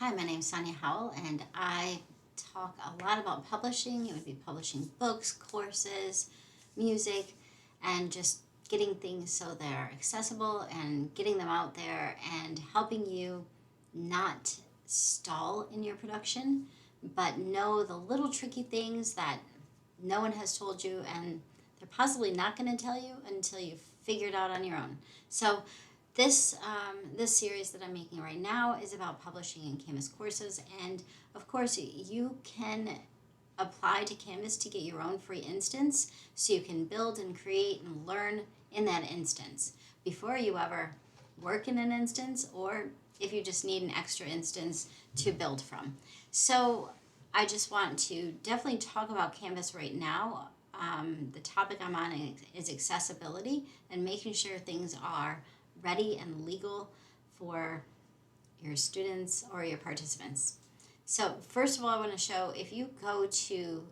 Hi, my name's Sonia Howell, and I talk a lot about publishing. It would be publishing books, courses, music, and just getting things so they're accessible and getting them out there and helping you not stall in your production, but know the little tricky things that no one has told you and they're possibly not going to tell you until you figure it out on your own. So this series that I'm making right now is about publishing in Canvas courses, and of course you can apply to Canvas to get your own free instance, so you can build and create and learn in that instance before you ever work in an instance, or if you just need an extra instance to build from. So I just want to definitely talk about Canvas right now. The topic I'm on is accessibility and making sure things are ready and legal for your students or your participants. So first of all, I want to show, if you go to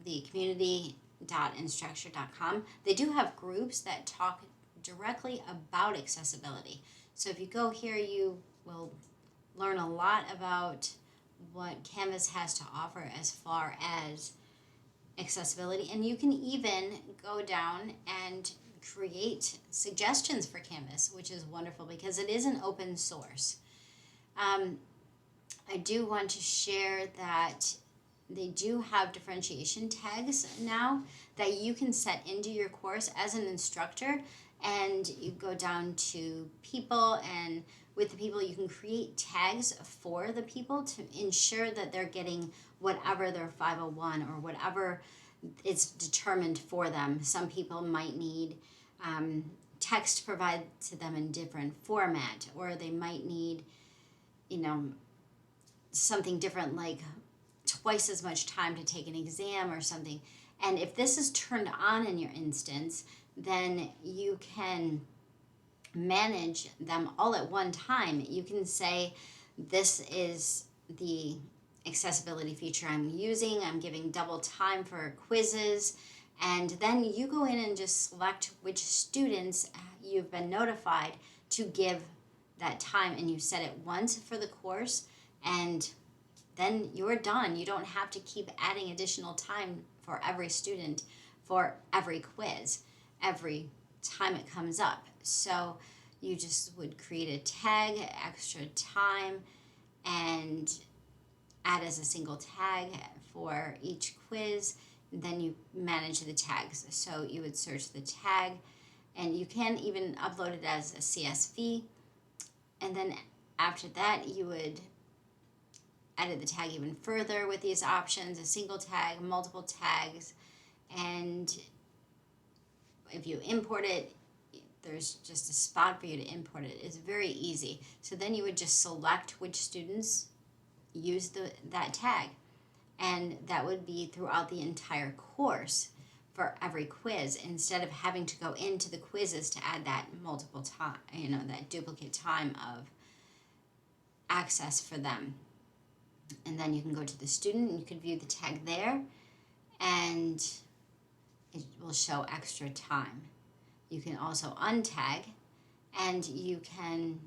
the community.instructure.com, they do have groups that talk directly about accessibility. So if you go here, you will learn a lot about what Canvas has to offer as far as accessibility, and you can even go down and create suggestions for Canvas, which is wonderful because it is an open source. I do want to share that they do have differentiation tags now that you can set into your course as an instructor, and you go down to people, and with the people you can create tags for the people to ensure that they're getting whatever their 501 or whatever it's determined for them. Some people might need text provided to them in different format, or they might need, something different, like twice as much time to take an exam or something. And if this is turned on in your instance, then you can manage them all at one time. You can say, this is the accessibility feature I'm using. I'm giving double time for quizzes. And then you go in and just select which students you've been notified to give that time, and you set it once for the course, and then you're done. You don't have to keep adding additional time for every student for every quiz every time it comes up. So you just would create a tag, extra time, and add as a single tag for each quiz. Then you manage the tags. So you would search the tag, and you can even upload it as a CSV. And then after that, you would edit the tag even further with these options: a single tag, multiple tags, and if you import it, there's just a spot for you to import it. It's very easy. So then you would just select which students use that tag, and that would be throughout the entire course for every quiz, instead of having to go into the quizzes to add that multiple time, that duplicate time of access for them. And then you can go to the student and you can view the tag there, and it will show extra time. You can also untag, and you can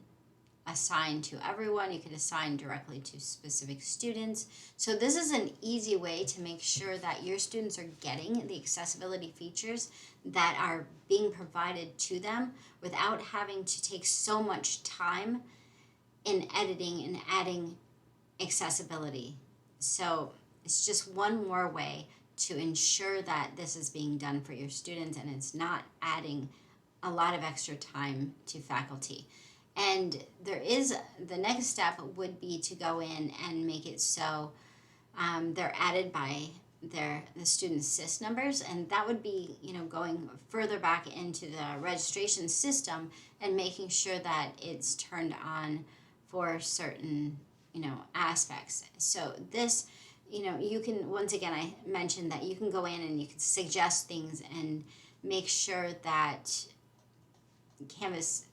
assign to everyone. You can assign directly to specific students. So this is an easy way to make sure that your students are getting the accessibility features that are being provided to them without having to take so much time in editing and adding accessibility. So it's just one more way to ensure that this is being done for your students, and it's not adding a lot of extra time to faculty. And the next step would be to go in and make it so they're added by the students' SIS numbers, and that would be going further back into the registration system and making sure that it's turned on for certain aspects. So this, you can, once again, I mentioned that you can go in and you can suggest things and make sure that Canvas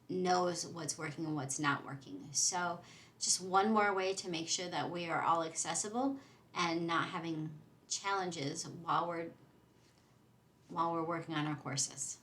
knows what's working and what's not working. So just one more way to make sure that we are all accessible and not having challenges while we're working on our courses.